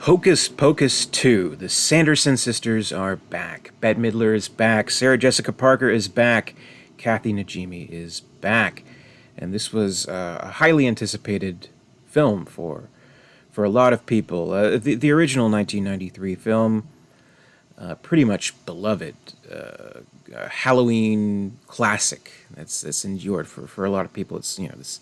Hocus Pocus 2. The Sanderson sisters are back. Bette Midler is back. Sarah Jessica Parker is back. Kathy Najimy is back. And this was a highly anticipated film for a lot of people. The original 1993 film, pretty much beloved. A Halloween classic that's endured for a lot of people. It's, this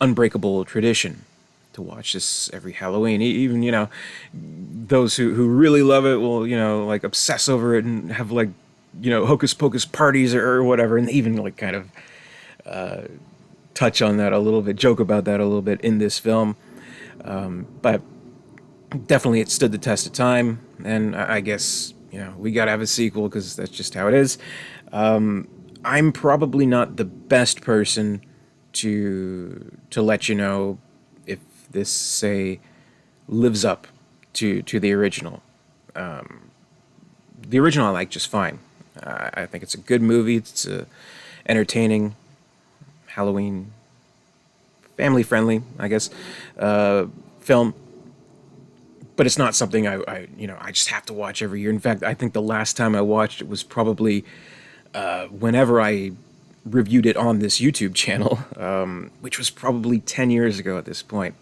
unbreakable tradition to watch this every Halloween. Even, those who really love it will, like obsess over it and have like, hocus pocus parties or whatever. And they even like kind of touch on that a little bit, joke about that a little bit in this film. But definitely it stood the test of time. And I guess, we got to have a sequel because that's just how it is. I'm probably not the best person to let you know if this, say, lives up to the original. The original I like just fine. I think it's a good movie. It's entertaining, Halloween, family friendly, I guess, film. But it's not something I just have to watch every year. In fact, I think the last time I watched it was probably whenever I reviewed it on this YouTube channel, which was probably 10 years ago at this point.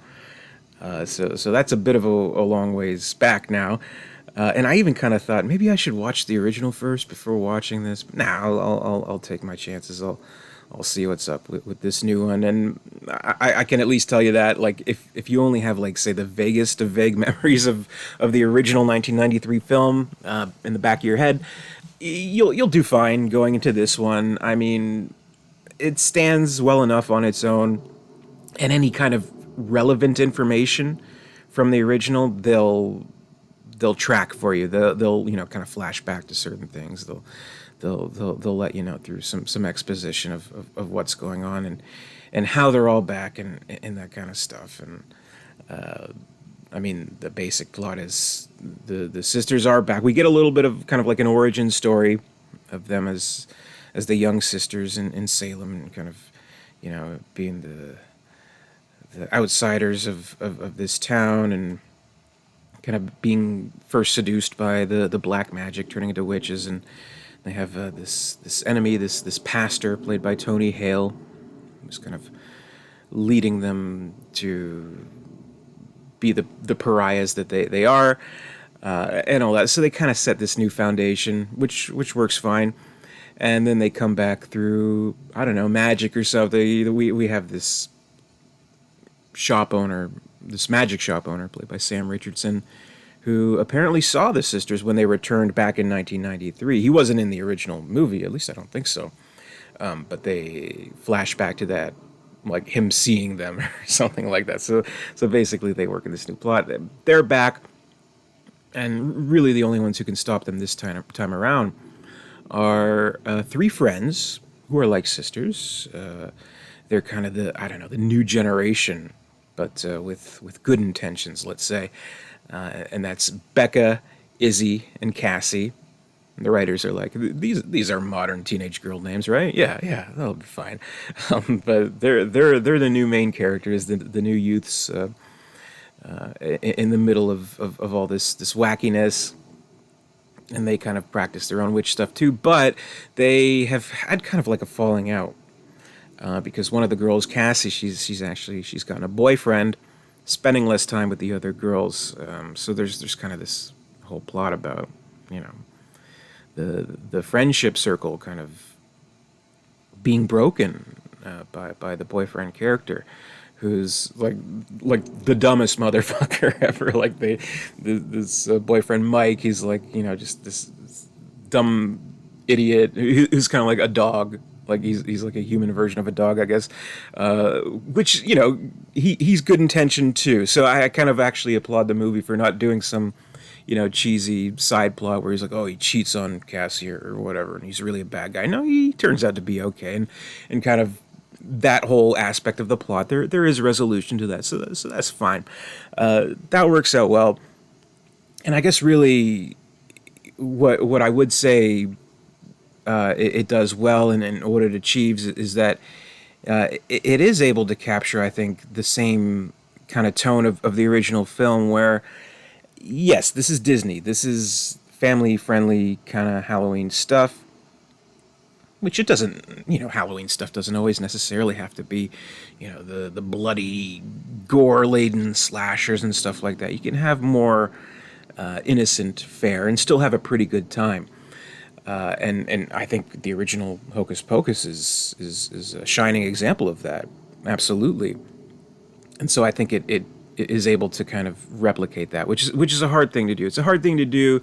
So that's a bit of a long ways back now. And I even kind of thought maybe I should watch the original first before watching this. But nah, I'll take my chances. I'll see what's up with this new one. And I can at least tell you that, like, if you only have, like, say, the vaguest of vague memories of the original 1993 film in the back of your head, you'll do fine going into this one. I mean, it stands well enough on its own, and any kind of relevant information from the original, they'll track for you. They'll kind of flash back to certain things. They'll let you know through some exposition of what's going on and how they're all back and that kind of stuff. And I mean, the basic plot is the sisters are back. We get a little bit of kind of like an origin story of them as the young sisters in Salem, and kind of being the outsiders of this town, and kind of being first seduced by the black magic, turning into witches. And they have this enemy, this pastor played by Tony Hale, who's kind of leading them to be the pariahs that they are, and all that. So they kind of set this new foundation, which works fine. And then they come back through, I don't know, magic or something. We have this shop owner, this magic shop owner, played by Sam Richardson, who apparently saw the sisters when they returned back in 1993. He wasn't in the original movie, at least I don't think so. But they flash back to that, like him seeing them or something like that. So basically they work in this new plot. They're back, and really the only ones who can stop them this time around are three friends who are like sisters. They're kind of the new generation, but with good intentions, let's say. And that's Becca, Izzy, and Cassie. And the writers are like, these are modern teenage girl names, right? Yeah, that'll be fine. But they're the new main characters, the new youths in the middle of all this wackiness. And they kind of practice their own witch stuff too, but they have had kind of like a falling out because one of the girls, Cassie, she's gotten a boyfriend, spending less time with the other girls. So there's kind of this whole plot about the friendship circle kind of being broken by the boyfriend character, who's like the dumbest motherfucker ever. Like this boyfriend Mike, he's like just this dumb idiot who's kind of like a dog. Like he's like a human version of a dog, I guess. Which he's good intentioned too. So I kind of actually applaud the movie for not doing some cheesy side plot where he's like, oh, he cheats on Cassie or whatever, and he's really a bad guy. No, he turns out to be okay, and kind of that whole aspect of the plot, there is resolution to that, so that's fine. That works out well, and I guess really, what I would say it does well, and what it achieves is that it is able to capture, I think, the same kind of tone of the original film, where Yes, this is Disney. This is family friendly kind of Halloween stuff. Which it doesn't, Halloween stuff doesn't always necessarily have to be, the bloody, gore laden slashers and stuff like that. You can have more innocent fare and still have a pretty good time. And I think the original Hocus Pocus is a shining example of that. Absolutely. And so I think it is able to kind of replicate that, which is a hard thing to do. It's a hard thing to do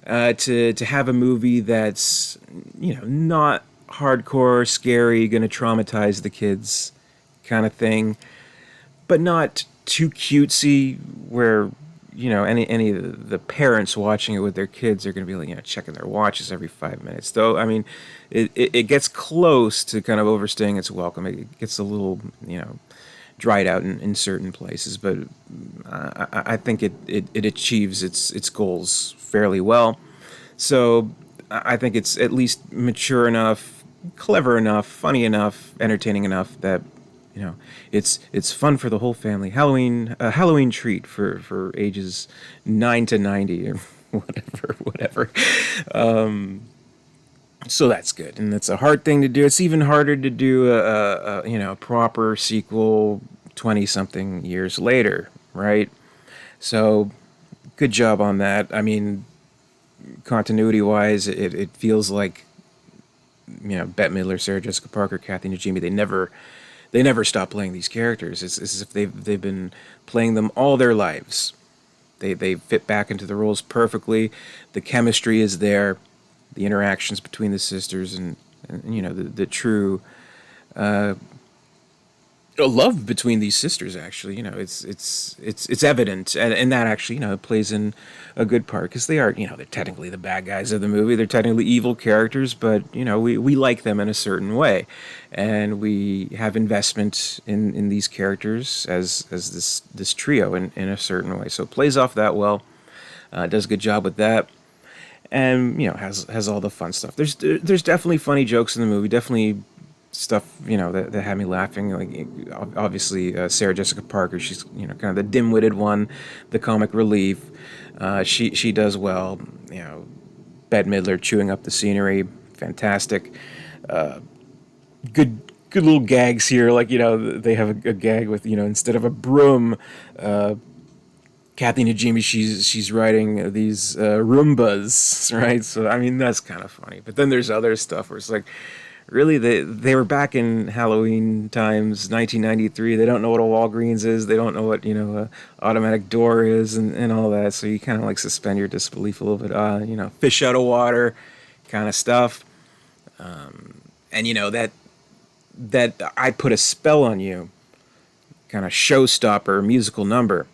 to have a movie that's not hardcore, scary, going to traumatize the kids, kind of thing, but not too cutesy where any of the parents watching it with their kids are going to be like checking their watches every 5 minutes. Though I mean, it gets close to kind of overstaying its welcome. It gets a little dried out in certain places, but I think it achieves its goals fairly well. So I think it's at least mature enough, clever enough, funny enough, entertaining enough that it's fun for the whole family. A Halloween treat for ages 9 to 90 or whatever. So that's good, and it's a hard thing to do. It's even harder to do a proper sequel 20 something years later, right? So good job on that. I mean, continuity wise, it feels like Bette Midler, Sarah Jessica Parker, Kathy Najimy, they never stop playing these characters. It's as if they've been playing them all their lives. They fit back into the roles perfectly. The chemistry is there. The interactions between the sisters and the true love between these sisters, actually, it's evident, and that actually plays in a good part because they are they're technically the bad guys of the movie. They're technically evil characters, but we like them in a certain way, and we have investment in these characters as this trio in a certain way. So it plays off that well. Does a good job with that, and has all the fun stuff. There's definitely funny jokes in the movie. Definitely stuff that had me laughing. Like obviously Sarah Jessica Parker, she's kind of the dim-witted one, the comic relief. She does well. Bette Midler chewing up the scenery, fantastic. Good little gags here. Like they have a gag with instead of a broom. Kathy Najimy, she's writing these Roombas, right? So I mean that's kind of funny. But then there's other stuff where it's like, really, they were back in Halloween times, 1993. They don't know what a Walgreens is. They don't know what a automatic door is, and all that. So you kind of like suspend your disbelief a little bit. Fish out of water, kind of stuff. And that I put a spell on you, kind of showstopper musical number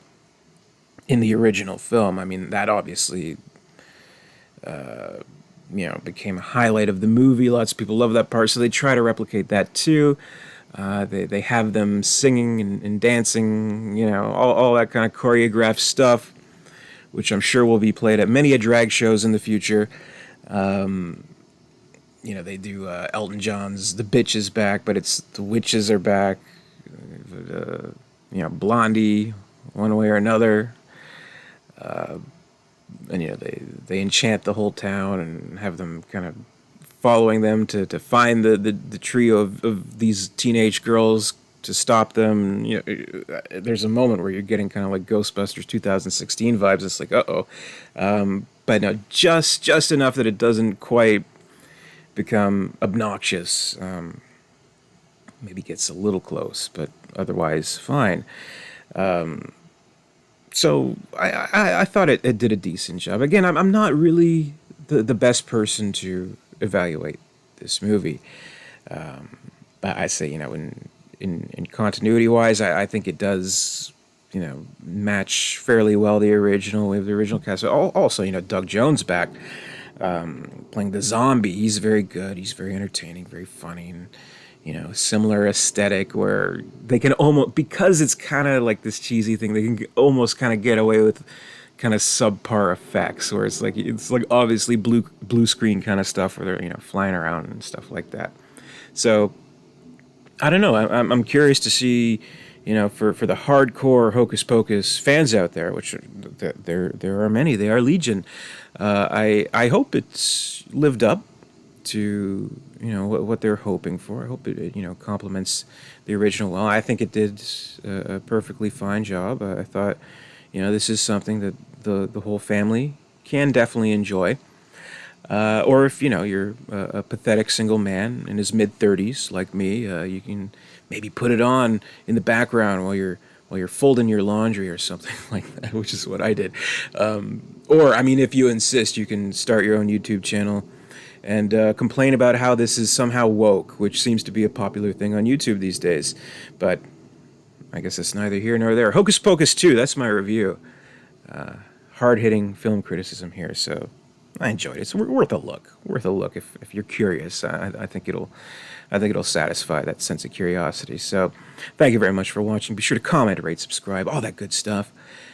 in the original film. I mean, that obviously became a highlight of the movie. Lots of people love that part, so they try to replicate that too. They have them singing and dancing, all that kind of choreographed stuff, which I'm sure will be played at many a drag shows in the future. They do Elton John's "The Bitch Is Back," but it's "The Witches Are Back." Blondie, one way or another. And they enchant the whole town and have them kind of following them to find the trio of these teenage girls to stop them. There's a moment where you're getting kind of like Ghostbusters 2016 vibes. It's like, uh-oh. But no, just enough that it doesn't quite become obnoxious. Maybe gets a little close, but otherwise fine. So I thought it did a decent job. Again, I'm not really the best person to evaluate this movie, but I say in continuity wise, I think it does match fairly well the original. We have the original cast. Also, Doug Jones back playing the zombie. He's very good. He's very entertaining, very funny, and similar aesthetic where they can almost, because it's kind of like this cheesy thing, they can almost kind of get away with kind of subpar effects where it's like obviously blue screen kind of stuff where they're flying around and stuff like that. So I don't know. I'm curious to see for the hardcore Hocus Pocus fans out there, which there are many, they are legion. I hope it's lived up to what they're hoping for. I hope it complements the original well. I think it did a perfectly fine job. I thought this is something that the whole family can definitely enjoy. Or if you're a pathetic single man in his mid 30s like me, you can maybe put it on in the background while you're folding your laundry or something like that, which is what I did. Or I mean, if you insist, you can start your own YouTube channel and complain about how this is somehow woke, which seems to be a popular thing on YouTube these days. But I guess it's neither here nor there. Hocus Pocus 2, that's my review. Hard-hitting film criticism here, so I enjoyed it. It's worth a look. Worth a look if you're curious. I think it'll satisfy that sense of curiosity. So, thank you very much for watching. Be sure to comment, rate, subscribe, all that good stuff.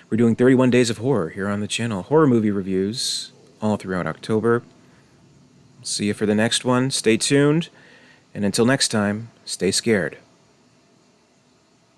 We're doing 31 Days of Horror here on the channel. Horror movie reviews all throughout October. See you for the next one. Stay tuned. And until next time, stay scared.